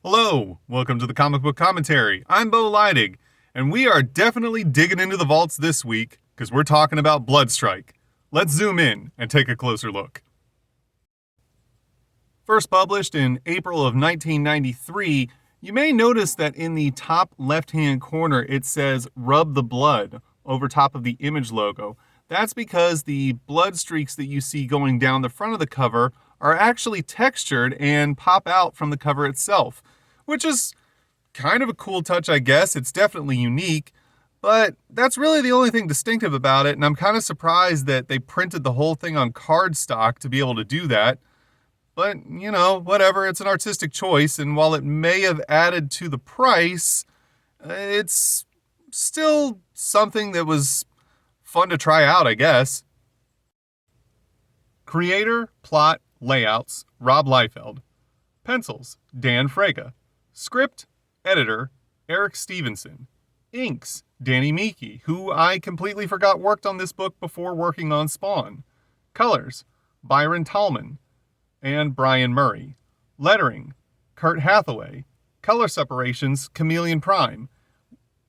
Hello, welcome to the Comic Book Commentary. I'm Bo Leidig, and we are definitely digging into the vaults this week because we're talking about Bloodstrike. Let's zoom in and take a closer look. First published in April of 1993, you may notice that in the top left-hand corner it says "Rub the Blood" over top of the image logo. That's because the blood streaks that you see going down the front of the cover are actually textured and pop out from the cover itself, which is kind of a cool touch, I guess. It's definitely unique, but that's really the only thing distinctive about it, and I'm kind of surprised that they printed the whole thing on cardstock to be able to do that. But, whatever, it's an artistic choice, and while it may have added to the price, it's still something that was fun to try out, I guess. Creator, plot, layouts, Rob Liefeld. Pencils, Dan Fraga. Script, editor, Eric Stevenson. Inks, Danny Meeke, who I completely forgot worked on this book before working on Spawn. Colors, Byron Tallman and Brian Murray. Lettering, Kurt Hathaway. Color separations, Chameleon Prime,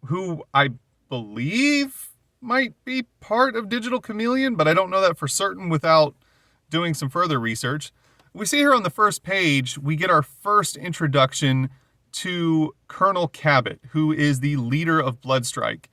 who I believe might be part of Digital Chameleon, but I don't know that for certain without doing some further research. We see here on the first page, we get our first introduction to Colonel Cabot, who is the leader of Bloodstrike.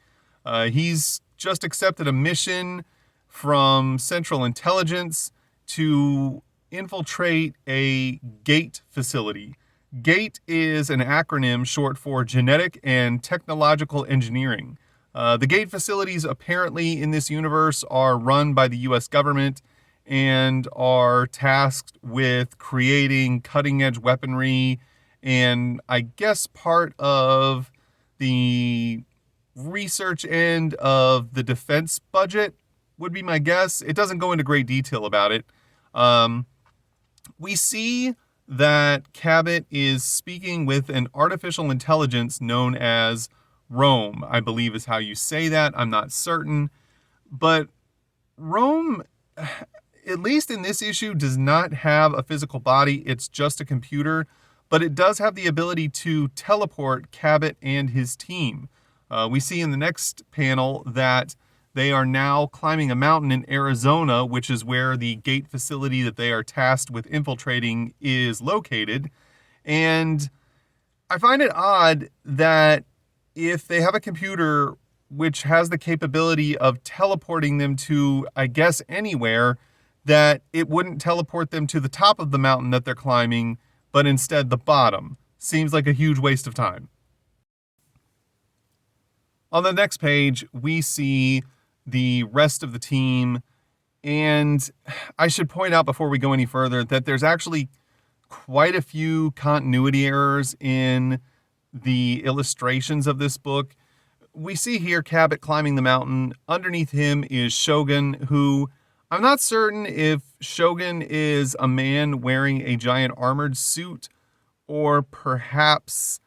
He's just accepted a mission from Central Intelligence to infiltrate a GATE facility. GATE is an acronym short for Genetic and Technological Engineering. The GATE facilities apparently in this universe are run by the US government and are tasked with creating cutting-edge weaponry and I guess part of the research end of the defense budget would be my guess. It doesn't go into great detail about it. We see that Cabot is speaking with an artificial intelligence known as Rome, I believe is how you say that. I'm not certain. But Rome, at least in this issue, does not have a physical body. It's just a computer. But it does have the ability to teleport Cabot and his team. We see in the next panel that they are now climbing a mountain in Arizona, which is where the GATE facility that they are tasked with infiltrating is located. And I find it odd that if they have a computer which has the capability of teleporting them to, I guess, anywhere, that it wouldn't teleport them to the top of the mountain that they're climbing, but instead the bottom. Seems like a huge waste of time. On the next page, we see the rest of the team, and I should point out before we go any further that there's actually quite a few continuity errors in the illustrations of this book. We see here Cabot climbing the mountain. Underneath him is Shogun, who I'm not certain if Shogun is a man wearing a giant armored suit or perhaps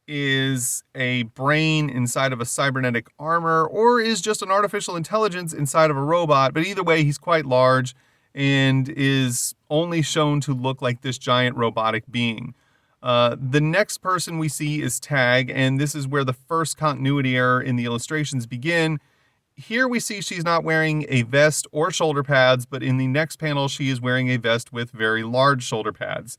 is a brain inside of a cybernetic armor, or is just an artificial intelligence inside of a robot. But either way, he's quite large and is only shown to look like this giant robotic being. The next person we see is Tag, and this is where the first continuity error in the illustrations begin. Here we see she's not wearing a vest or shoulder pads, but in the next panel, she is wearing a vest with very large shoulder pads.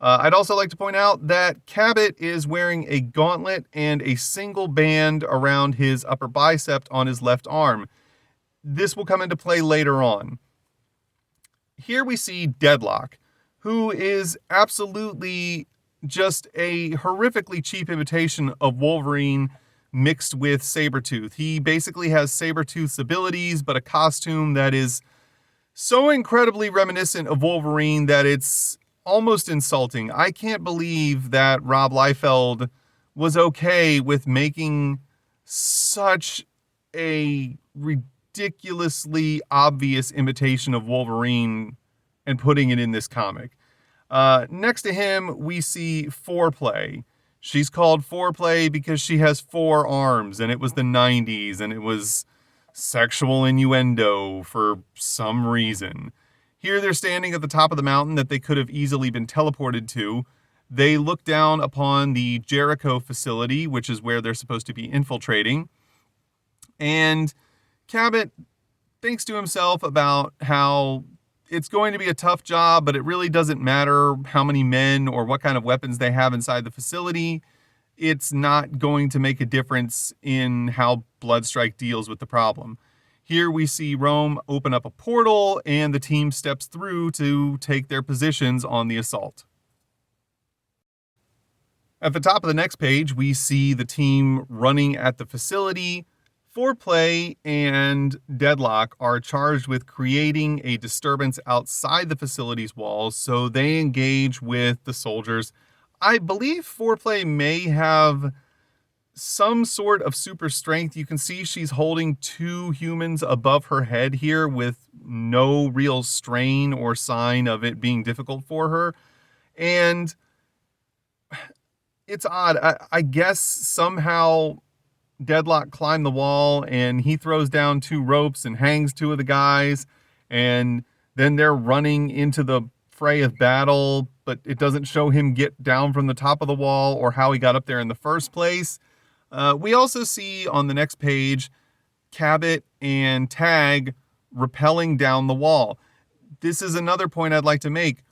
I'd also like to point out that Cabot is wearing a gauntlet and a single band around his upper bicep on his left arm. This will come into play later on. Here we see Deadlock, who is absolutely just a horrifically cheap imitation of Wolverine mixed with Sabretooth. He basically has Sabretooth's abilities, but a costume that is so incredibly reminiscent of Wolverine that it's almost insulting. I can't believe that Rob Liefeld was okay with making such a ridiculously obvious imitation of Wolverine and putting it in this comic. Next to him, we see Foreplay. She's called Foreplay because she has 4 arms, and it was the 90s, and it was sexual innuendo for some reason. Here they're standing at the top of the mountain that they could have easily been teleported to. They look down upon the Jericho facility, which is where they're supposed to be infiltrating. And Cabot thinks to himself about how it's going to be a tough job, but it really doesn't matter how many men or what kind of weapons they have inside the facility. It's not going to make a difference in how Bloodstrike deals with the problem. Here we see Rome open up a portal, and the team steps through to take their positions on the assault. At the top of the next page, we see the team running at the facility. Foreplay and Deadlock are charged with creating a disturbance outside the facility's walls, so they engage with the soldiers. I believe Foreplay may have some sort of super strength. You can see she's holding 2 humans above her head here with no real strain or sign of it being difficult for her. And it's odd. I guess somehow Deadlock climbed the wall and he throws down 2 ropes and hangs 2 of the guys. And then they're running into the fray of battle, but it doesn't show him get down from the top of the wall or how he got up there in the first place. We also see on the next page Cabot and Tag rappelling down the wall. This is another point I'd like to make.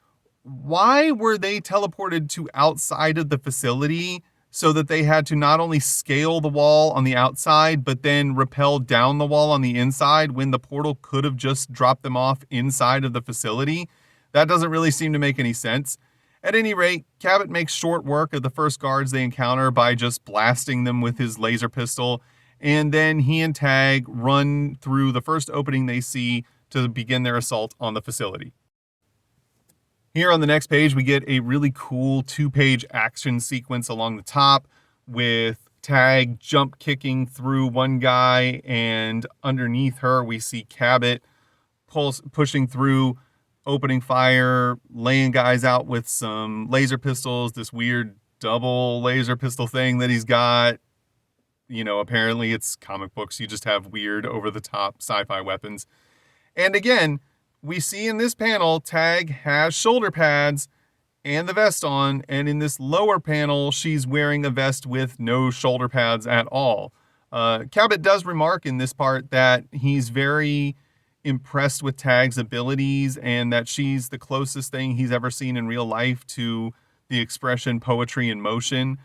Why were they teleported to outside of the facility so that they had to not only scale the wall on the outside, but then rappel down the wall on the inside when the portal could have just dropped them off inside of the facility? That doesn't really seem to make any sense. At any rate, Cabot makes short work of the first guards they encounter by just blasting them with his laser pistol, and then he and Tag run through the first opening they see to begin their assault on the facility. Here on the next page, we get a really cool 2-page action sequence along the top with Tag jump kicking through one guy, and underneath her we see Cabot pushing through, opening fire, laying guys out with some laser pistols, this weird double laser pistol thing that he's got. You know, apparently it's comic books. You just have weird over-the-top sci-fi weapons. And again, we see in this panel, Tag has shoulder pads and the vest on, and in this lower panel, she's wearing a vest with no shoulder pads at all. Cabot does remark in this part that he's very impressed with Tag's abilities and that she's the closest thing he's ever seen in real life to the expression poetry in motion.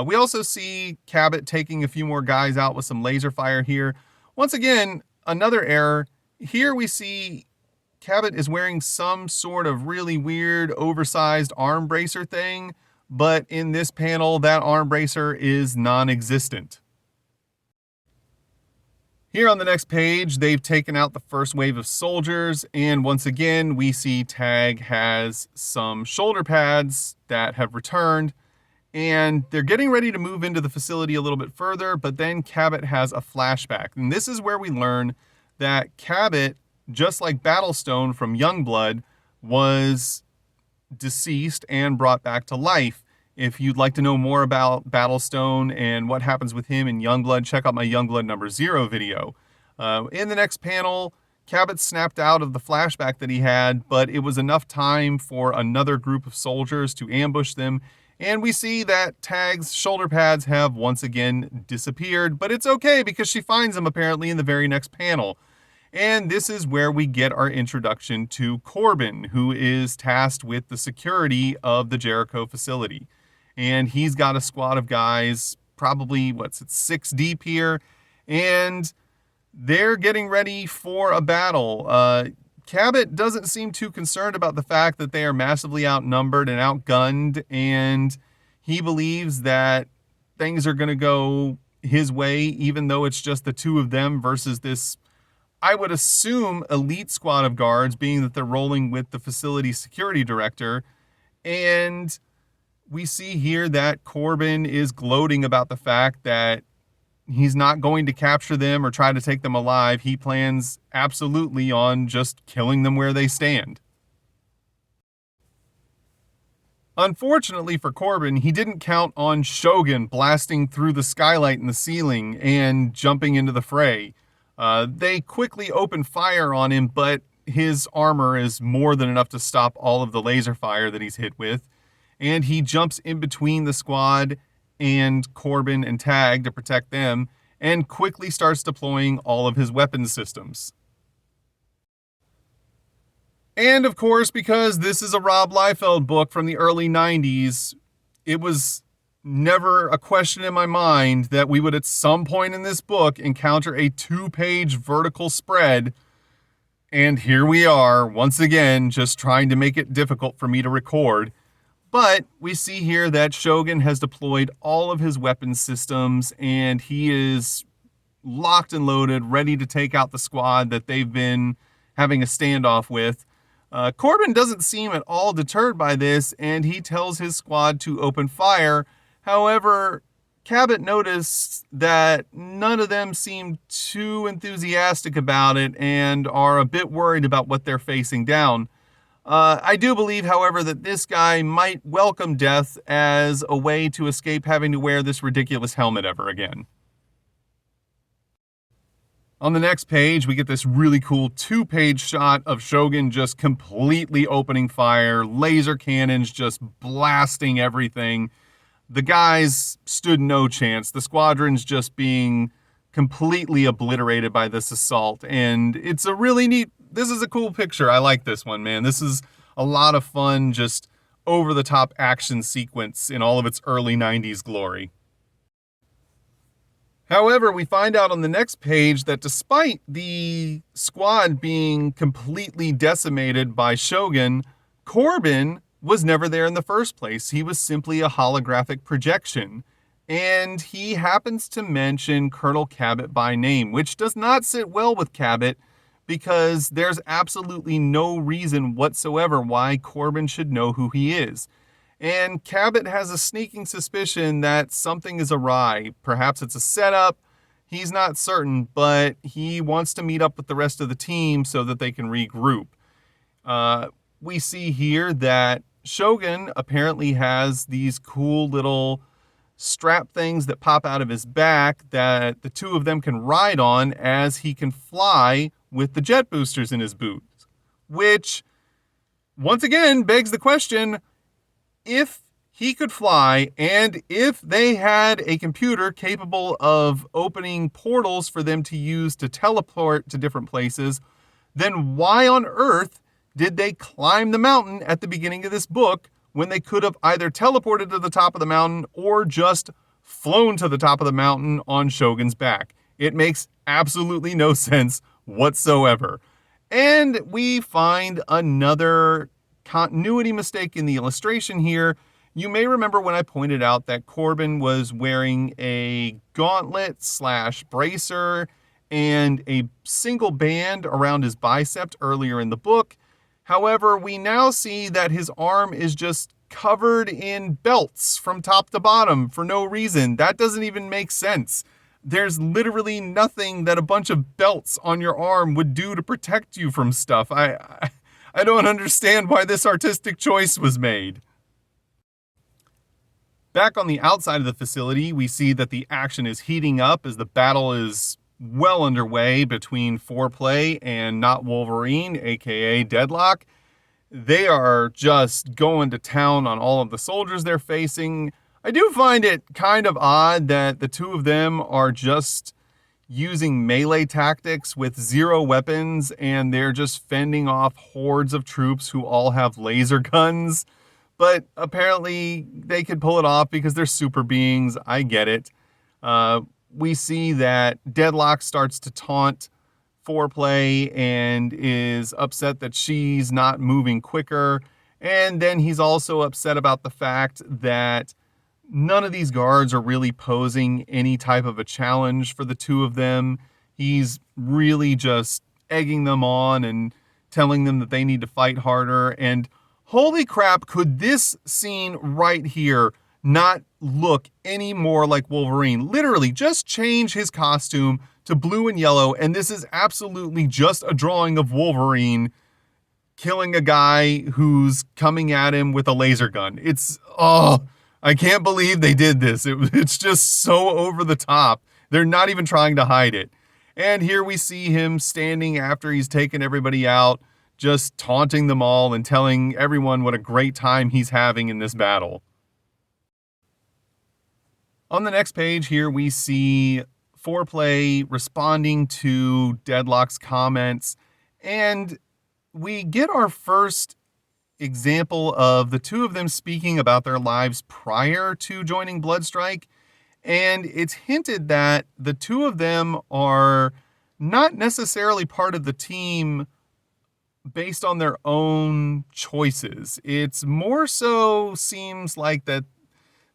We also see Cabot taking a few more guys out with some laser fire here. Once again, another error. Here we see Cabot is wearing some sort of really weird oversized arm bracer thing, but in this panel, that arm bracer is non-existent. Here on the next page, they've taken out the first wave of soldiers, and once again, we see Tag has some shoulder pads that have returned, and they're getting ready to move into the facility a little bit further, but then Cabot has a flashback. And this is where we learn that Cabot, just like Battlestone from Youngblood, was deceased and brought back to life. If you'd like to know more about Battlestone and what happens with him in Youngblood, check out my Youngblood number 0 video. In the next panel, Cabot snapped out of the flashback that he had, but it was enough time for another group of soldiers to ambush them, and we see that Tag's shoulder pads have once again disappeared, but it's okay because she finds them apparently in the very next panel. And this is where we get our introduction to Corbin, who is tasked with the security of the Jericho facility. And he's got a squad of guys, probably, 6 deep here, and they're getting ready for a battle. Cabot doesn't seem too concerned about the fact that they are massively outnumbered and outgunned, and he believes that things are going to go his way, even though it's just the 2 of them versus this, I would assume, elite squad of guards, being that they're rolling with the facility security director. And we see here that Corbin is gloating about the fact that he's not going to capture them or try to take them alive. He plans absolutely on just killing them where they stand. Unfortunately for Corbin, he didn't count on Shogun blasting through the skylight in the ceiling and jumping into the fray. They quickly open fire on him, but his armor is more than enough to stop all of the laser fire that he's hit with. and he jumps in between the squad and Corbin and Tag to protect them, and quickly starts deploying all of his weapons systems. And of course, because this is a Rob Liefeld book from the early 90s, it was never a question in my mind that we would at some point in this book encounter a 2-page vertical spread. And here we are, once again, just trying to make it difficult for me to record. But we see here that Shogun has deployed all of his weapons systems, and he is locked and loaded, ready to take out the squad that they've been having a standoff with. Corbin doesn't seem at all deterred by this, and he tells his squad to open fire. However, Cabot noticed that none of them seem too enthusiastic about it and are a bit worried about what they're facing down. I do believe, however, that this guy might welcome death as a way to escape having to wear this ridiculous helmet ever again. On the next page, we get this really cool 2-page shot of Shogun just completely opening fire, laser cannons just blasting everything. The guys stood no chance. The squadron's just being completely obliterated by this assault. And it's a really neat, this is a cool picture. I like this one, man. This is a lot of fun, just over-the-top action sequence in all of its early 90s glory. However, we find out on the next page that despite the squad being completely decimated by Shogun, Corbin was never there in the first place. He was simply a holographic projection. And he happens to mention Colonel Cabot by name, which does not sit well with Cabot because there's absolutely no reason whatsoever why Corbin should know who he is. And Cabot has a sneaking suspicion that something is awry. Perhaps it's a setup. He's not certain, but he wants to meet up with the rest of the team so that they can regroup. We see here that Shogun apparently has these cool little strap things that pop out of his back that the two of them can ride on as he can fly with the jet boosters in his boots. Which, once again, begs the question, if he could fly, and if they had a computer capable of opening portals for them to use to teleport to different places, then why on earth did they climb the mountain at the beginning of this book when they could have either teleported to the top of the mountain or just flown to the top of the mountain on Shogun's back? It makes absolutely no sense whatsoever. And we find another continuity mistake in the illustration here. You may remember when I pointed out that Corbin was wearing a gauntlet / bracer and a single band around his bicep earlier in the book. However, we now see that his arm is just covered in belts from top to bottom for no reason. That doesn't even make sense. There's literally nothing that a bunch of belts on your arm would do to protect you from stuff. I don't understand why this artistic choice was made. Back on the outside of the facility, we see that the action is heating up as the battle is well underway between Foreplay and Not Wolverine, aka Deadlock. They are just going to town on all of the soldiers they're facing. I do find it kind of odd that the two of them are just using melee tactics with zero weapons, and they're just fending off hordes of troops who all have laser guns. But apparently they could pull it off because they're super beings. I get it. We see that Deadlock starts to taunt Foreplay and is upset that she's not moving quicker. And then he's also upset about the fact that none of these guards are really posing any type of a challenge for the two of them. He's really just egging them on and telling them that they need to fight harder. And holy crap, could this scene right here not look any more like Wolverine? Literally, just change his costume to blue and yellow, and this is absolutely just a drawing of Wolverine killing a guy who's coming at him with a laser gun. I can't believe they did this. It's just so over the top. They're not even trying to hide it. And here we see him standing after he's taken everybody out, just taunting them all and telling everyone what a great time he's having in this battle. On the next page here, we see Foreplay responding to Deadlock's comments, and we get our first example of the two of them speaking about their lives prior to joining Bloodstrike, and it's hinted that the two of them are not necessarily part of the team based on their own choices. It's more so seems like that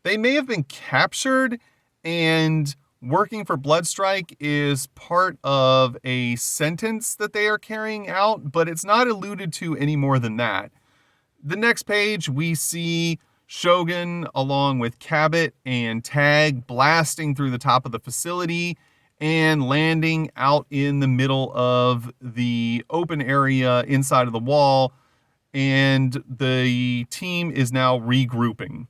they may have been captured, and working for Bloodstrike is part of a sentence that they are carrying out, but it's not alluded to any more than that. The next page, we see Shogun along with Cabot and Tag blasting through the top of the facility and landing out in the middle of the open area inside of the wall, and the team is now regrouping.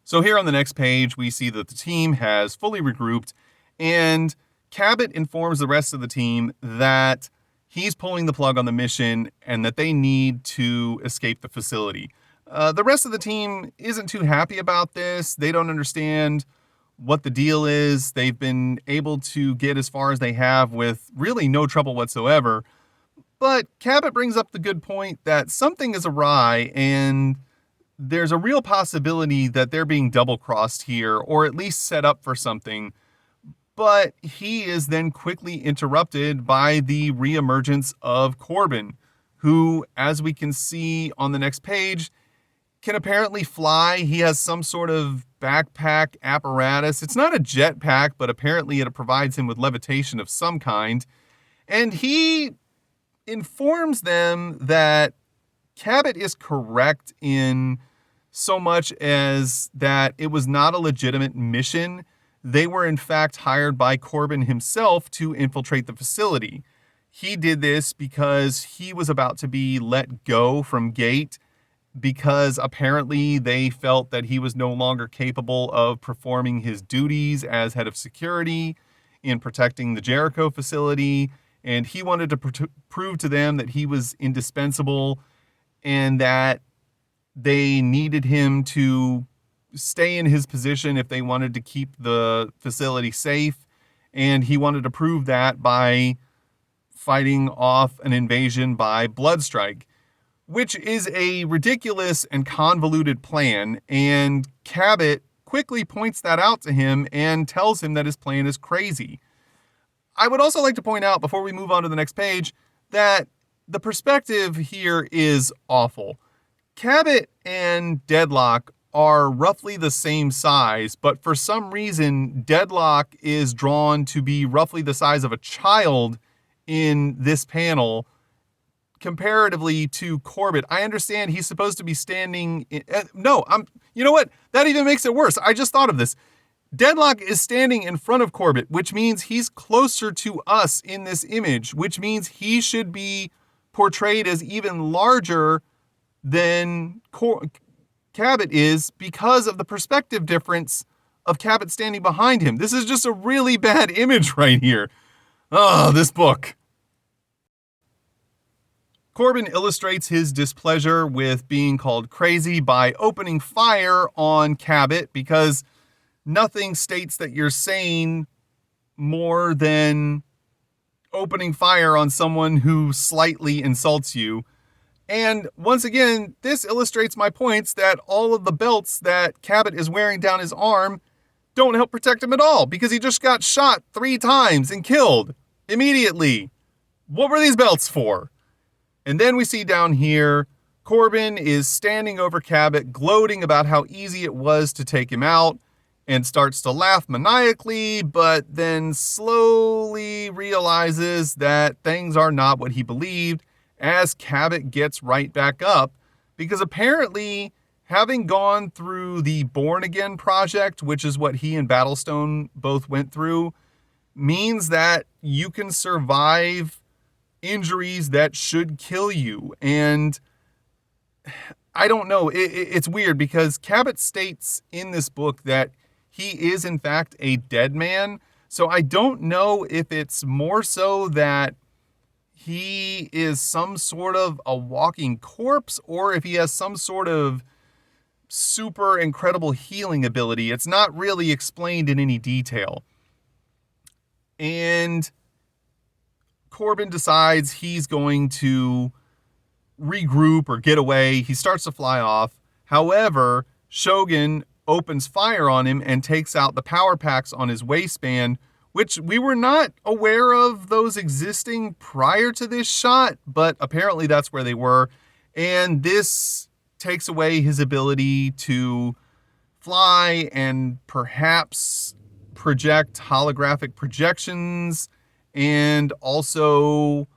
So here on the next page, we see that the team has fully regrouped, and Cabot informs the rest of the team that he's pulling the plug on the mission and that they need to escape the facility. The rest of the team isn't too happy about this. They don't understand what the deal is. They've been able to get as far as they have with really no trouble whatsoever. But Cabot brings up the good point that something is awry, and there's a real possibility that they're being double-crossed here, or at least set up for something. But he is then quickly interrupted by the reemergence of Corbin, who, as we can see on the next page, can apparently fly. He has some sort of backpack apparatus. It's not a jetpack, but apparently it provides him with levitation of some kind. And he informs them that Cabot is correct in so much as that it was not a legitimate mission. They were in fact hired by Corbin himself to infiltrate the facility. He did this because he was about to be let go from Gate, because apparently they felt that he was no longer capable of performing his duties as head of security in protecting the Jericho facility, and he wanted to prove to them that he was indispensable and that they needed him to stay in his position if they wanted to keep the facility safe, and he wanted to prove that by fighting off an invasion by Bloodstrike, which is a ridiculous and convoluted plan, and Cabot quickly points that out to him and tells him that his plan is crazy. I would also like to point out, before we move on to the next page, that the perspective here is awful. Cabot and Deadlock are roughly the same size, but for some reason, Deadlock is drawn to be roughly the size of a child in this panel, comparatively to Corbett. I understand he's supposed to be standing in, you know what? That even makes it worse. I just thought of this. Deadlock is standing in front of Corbett, which means he's closer to us in this image, which means he should be portrayed as even larger than Cabot is because of the perspective difference of Cabot standing behind him. This is just a really bad image right here. Oh, this book. Corbin illustrates his displeasure with being called crazy by opening fire on Cabot, because nothing states that you're sane more than opening fire on someone who slightly insults you. And once again, this illustrates my points that all of the belts that Cabot is wearing down his arm don't help protect him at all, because he just got shot 3 times and killed immediately. What were these belts for? And then we see down here, Corbin is standing over Cabot, gloating about how easy it was to take him out, and starts to laugh maniacally, but then slowly realizes that things are not what he believed, as Cabot gets right back up, because apparently, having gone through the Born Again project, which is what he and Battlestone both went through, means that you can survive injuries that should kill you. And I don't know, it's weird, because Cabot states in this book that he is in fact a dead man. So I don't know if it's more so that he is some sort of a walking corpse or if he has some sort of super incredible healing ability. It's not really explained in any detail. And Corbin decides he's going to regroup or get away. He starts to fly off. However, Shogun opens fire on him and takes out the power packs on his waistband, which we were not aware of those existing prior to this shot, but apparently that's where they were. And this takes away his ability to fly and perhaps project holographic projections and also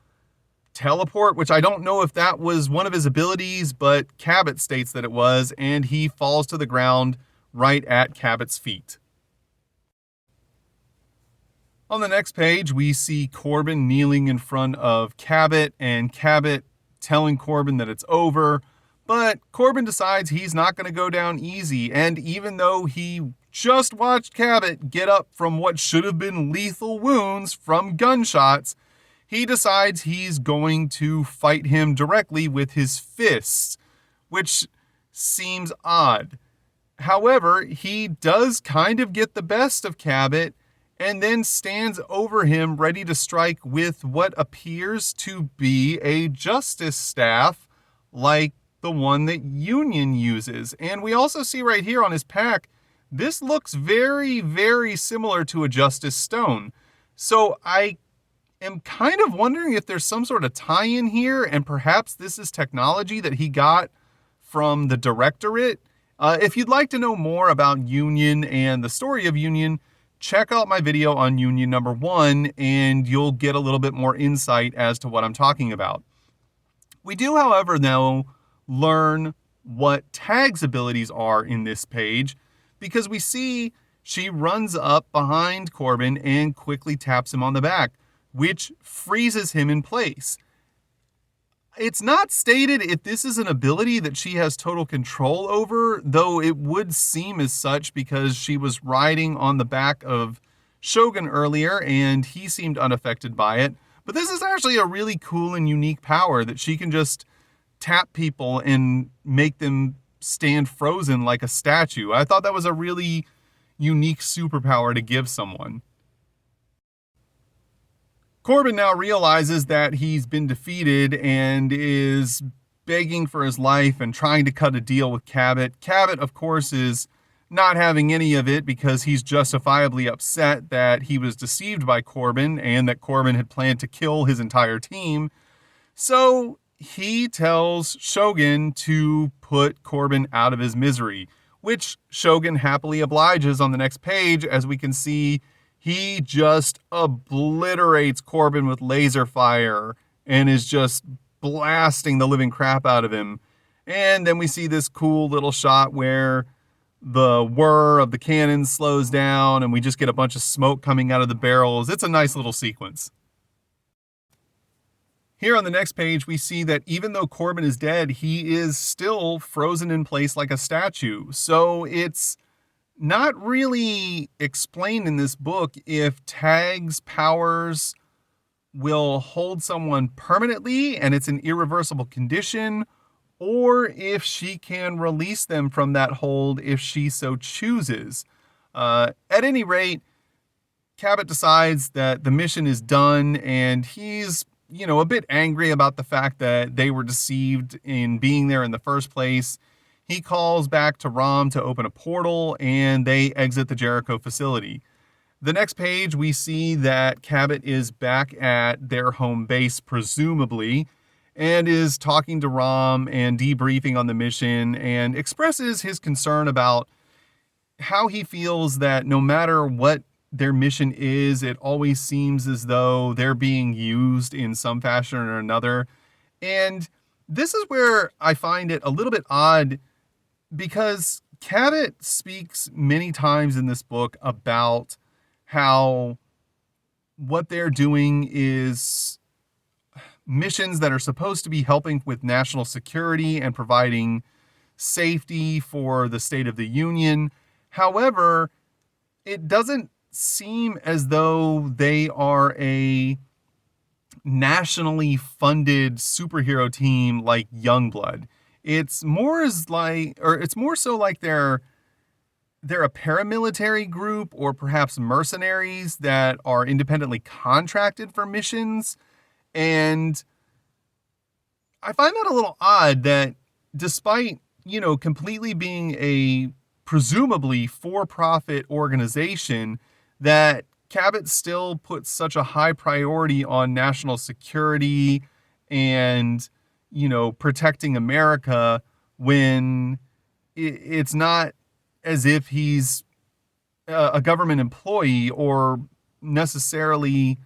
teleport, which I don't know if that was one of his abilities, but Cabot states that it was, and he falls to the ground right at Cabot's feet. On the next page, we see Corbin kneeling in front of Cabot, and Cabot telling Corbin that it's over, but Corbin decides he's not going to go down easy, and even though he just watched Cabot get up from what should have been lethal wounds from gunshots, he decides he's going to fight him directly with his fists, which seems odd. However, he does kind of get the best of Cabot and then stands over him ready to strike with what appears to be a justice staff like the one that Union uses. And we also see right here on his pack, this looks very, very similar to a justice stone. So I am kind of wondering if there's some sort of tie-in here, and perhaps this is technology that he got from the Directorate. If you'd like to know more about Union and the story of Union, check out my video on Union number 1, and you'll get a little bit more insight as to what I'm talking about. We do, however, now learn what Tag's abilities are in this page, because we see she runs up behind Corbin and quickly taps him on the back, which freezes him in place. It's not stated if this is an ability that she has total control over, though it would seem as such because she was riding on the back of Shogun earlier and he seemed unaffected by it. But this is actually a really cool and unique power that she can just tap people and make them stand frozen like a statue. I thought that was a really unique superpower to give someone. Corbin now realizes that he's been defeated and is begging for his life and trying to cut a deal with Cabot. Cabot, of course, is not having any of it because he's justifiably upset that he was deceived by Corbin and that Corbin had planned to kill his entire team. So he tells Shogun to put Corbin out of his misery, which Shogun happily obliges on the next page. As we can see, he just obliterates Corbin with laser fire and is just blasting the living crap out of him. And then we see this cool little shot where the whir of the cannon slows down and we just get a bunch of smoke coming out of the barrels. It's a nice little sequence. Here on the next page, we see that even though Corbin is dead, he is still frozen in place like a statue. So it's not really explained in this book if Tag's powers will hold someone permanently and it's an irreversible condition, or if she can release them from that hold if she so chooses. At any rate, Cabot decides that the mission is done and he's, a bit angry about the fact that they were deceived in being there in the first place. He calls back to Rom to open a portal and they exit the Jericho facility. The next page, we see that Cabot is back at their home base, presumably, and is talking to Rom and debriefing on the mission and expresses his concern about how he feels that no matter what their mission is, it always seems as though they're being used in some fashion or another. And this is where I find it a little bit odd, because Cabot speaks many times in this book about how what they're doing is missions that are supposed to be helping with national security and providing safety for the State of the Union. However, it doesn't seem as though they are a nationally funded superhero team like Youngblood. It's more so like they're a paramilitary group or perhaps mercenaries that are independently contracted for missions. And I find that a little odd that despite, completely being a presumably for-profit organization, that Cabot still puts such a high priority on national security and, protecting America when it's not as if he's a government employee or necessarily,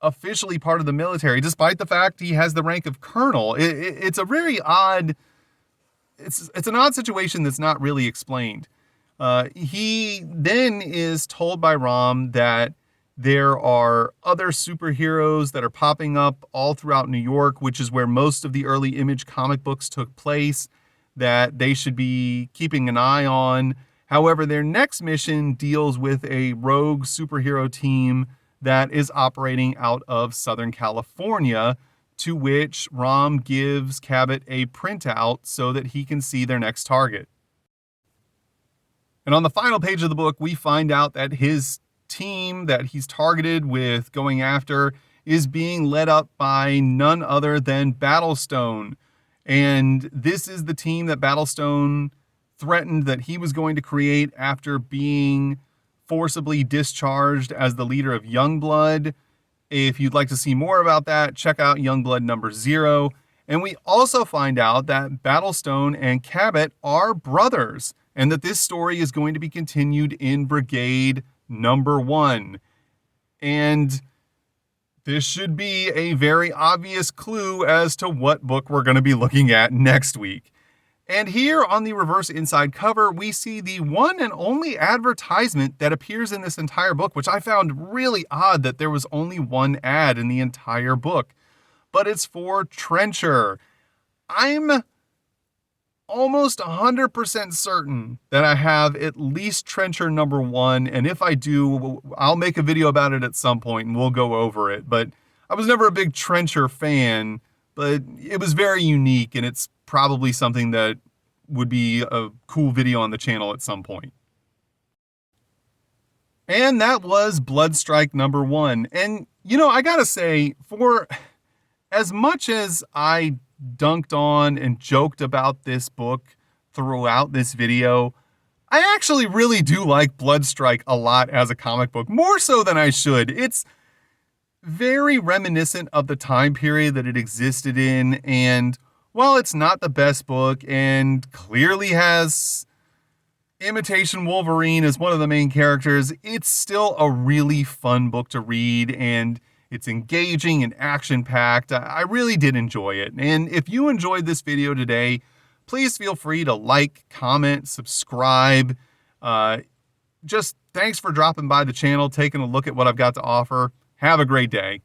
officially part of the military, despite the fact he has the rank of colonel. It's a very odd, it's an odd situation that's not really explained. He then is told by Rom that there are other superheroes that are popping up all throughout New York, which is where most of the early Image comic books took place, that they should be keeping an eye on. However, their next mission deals with a rogue superhero team that is operating out of Southern California, to which Rom gives Cabot a printout so that he can see their next target. And on the final page of the book, we find out that his team that he's targeted with going after is being led up by none other than Battlestone. And this is the team that Battlestone threatened that he was going to create after being forcibly discharged as the leader of Youngblood. If you'd like to see more about that, check out Youngblood number 0. And we also find out that Battlestone and Cabot are brothers, and that this story is going to be continued in Brigade number 1. And this should be a very obvious clue as to what book we're going to be looking at next week. And here on the reverse inside cover, we see the one and only advertisement that appears in this entire book, which I found really odd that there was only one ad in the entire book. But it's for Trencher. I'm almost 100% certain that I have at least Trencher number 1. And if I do, I'll make a video about it at some point and we'll go over it. But I was never a big Trencher fan, but it was very unique, and it's probably something that would be a cool video on the channel at some point. And that was Bloodstrike number 1. And, I gotta say, for as much as I dunked on and joked about this book throughout this video, I actually really do like Bloodstrike a lot as a comic book, more so than I should. It's very reminiscent of the time period that it existed in, and while it's not the best book and clearly has Imitation Wolverine as one of the main characters, it's still a really fun book to read, and it's engaging and action-packed. I really did enjoy it. And if you enjoyed this video today, please feel free to like, comment, subscribe. Just thanks for dropping by the channel, taking a look at what I've got to offer. Have a great day.